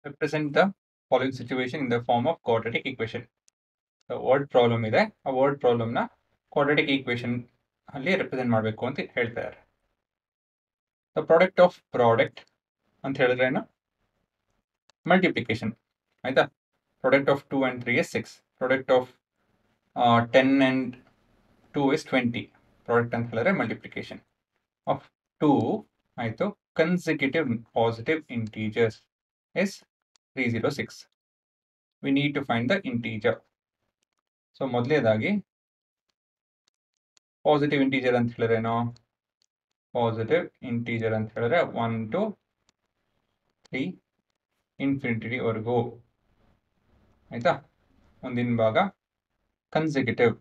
represent the following situation in the form of quadratic equation. The word problem ಇದೆ, ಆ word ಪ್ರಾಬ್ಲಮ್ನ quadratic equation ಅಲ್ಲಿ represent ಮಾಡಬೇಕು ಅಂತ ಹೇಳ್ತಾರೆ. ದ ಪ್ರಾಡಕ್ಟ್ ಆಫ್ ಪ್ರಾಡಕ್ಟ್ ಅಂತ ಹೇಳಿದ್ರೆ ಏನು? ಮಲ್ಟಿಪ್ಲಿಕೇಶನ್ ಆಯ್ತಾ. Product of 2 and 3 is 6. Product of 10 and 2 is 20. Product ಅಂತ ಹೇಳಿದ್ರೆ ಮಲ್ಟಿಪ್ಲಿಕೇಶನ್ ಆಫ್ 2 ಆಯಿತು. Consecutive positive integers is 306. We need to find the integer. So ಮೊದಲನೇದಾಗಿ ಪಾಸಿಟಿವ್ ಇಂಟೀಜರ್ ಅಂತ ಹೇಳಿದ್ರೇನು? ಪಾಸಿಟಿವ್ ಇಂಟೀಜರ್ ಅಂತ ಹೇಳಿದ್ರೆ 1 to 3 ಇನ್ಫಿನಿಟಿವರೆಗೂ ಆಯ್ತಾ. ಮುಂದಿನ ಭಾಗ ಕನ್ಸಿಕ್ಯೂಟಿವ್.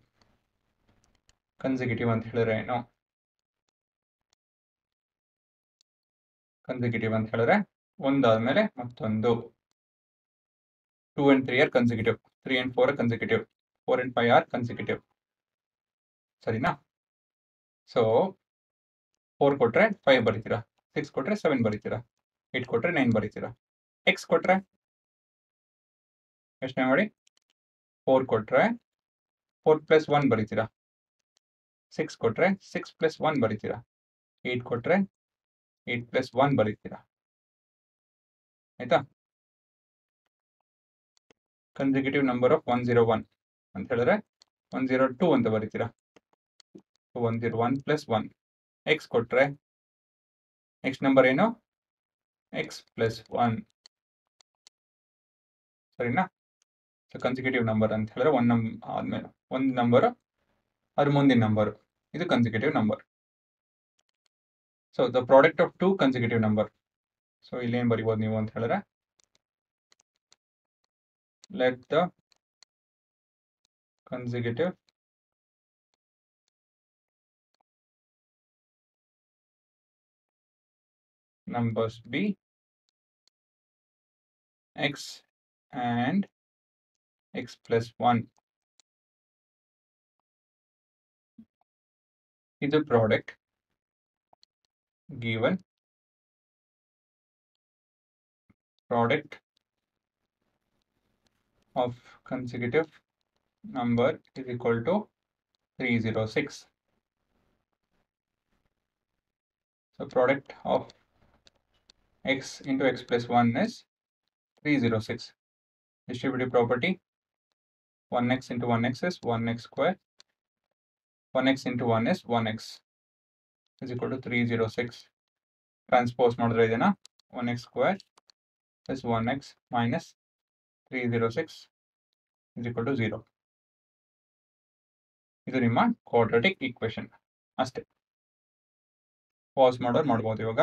ಕನ್ಸಿಕ್ಯೂಟಿವ್ ಅಂತ ಹೇಳಿದ್ರೆ ಏನು? ಕನ್ಸಿಕ್ಯೂಟಿವ್ ಅಂತ ಹೇಳಿದ್ರೆ ಒಂದಾದ್ಮೇಲೆ ಮತ್ತೊಂದು. 2 and 3 are consecutive, 3 and 4 are consecutive, 4 and 5 are consecutive. ಸರಿನಾ? ಸೊ 4 ಕೊಟ್ರೆ 5 ಬರೀತೀರಾ, 6 ಕೊಟ್ರೆ 7 ಬರೀತೀರಾ, 8 ಕೊಟ್ರೆ 9 ಬರೀತೀರಾ. ಎಕ್ಸ್ ಕೊಟ್ರೆ ಯೋಚನೆ ಮಾಡಿ. 4 ಕೊಟ್ರೆ 4 + 1 ಬರೀತೀರಾ, 6 ಕೊಟ್ರೆ 6 + 1 ಬರೀತೀರಾ, 8 ಕೊಟ್ರೆ 8 + 1 ಬರೀತೀರಾ ಆಯ್ತಾ. ಕನ್ಸಿಕ್ಯೂಟಿವ್ ನಂಬರ್ ಆಫ್ 101 ಅಂತ ಹೇಳಿದ್ರೆ 102 ಅಂತ ಬರೀತೀರಾ. 101 + 1. ಎಕ್ಸ್ ಕೊಟ್ರೆ ನೆಕ್ಸ್ಟ್ ನಂಬರ್ ಏನು? ಎಕ್ಸ್ + 1 ಸರಿನಾ. ಸೊ ಕನ್ಸಿಕ್ಯೂಟಿವ್ ನಂಬರ್ ಅಂತ ಹೇಳಿದ್ರೆ ಆದ್ಮೇಲೆ ಒಂದು ನಂಬರ್ ಅದ್ರ ಮುಂದಿನ ನಂಬರ್, ಇದು consecutive number. So the product of 2 consecutive number. So ಇಲ್ಲೇನು ಬರಿಬೋದು ನೀವು ಅಂತ ಹೇಳಿದ್ರೆ, let the consecutive numbers be x and x + 1. ಇದು product given product of consecutive number is equal to 306. So product of x into x + 1 is 306. Distributive property, 1x into 1x is 1x square, 1x into 1 is 1x is equal to 306. Transpose ಮಾಡಿದ್ರೆ ಇದನ್ನ 1x square plus 1x minus 306 is equal to 0. ಇದು ನಿಮ್ಮ quadratic equation ಅಷ್ಟೇ. Pass ಮಾಡೋರು ಮಾಡ್ಬೋದು ಇವಾಗ.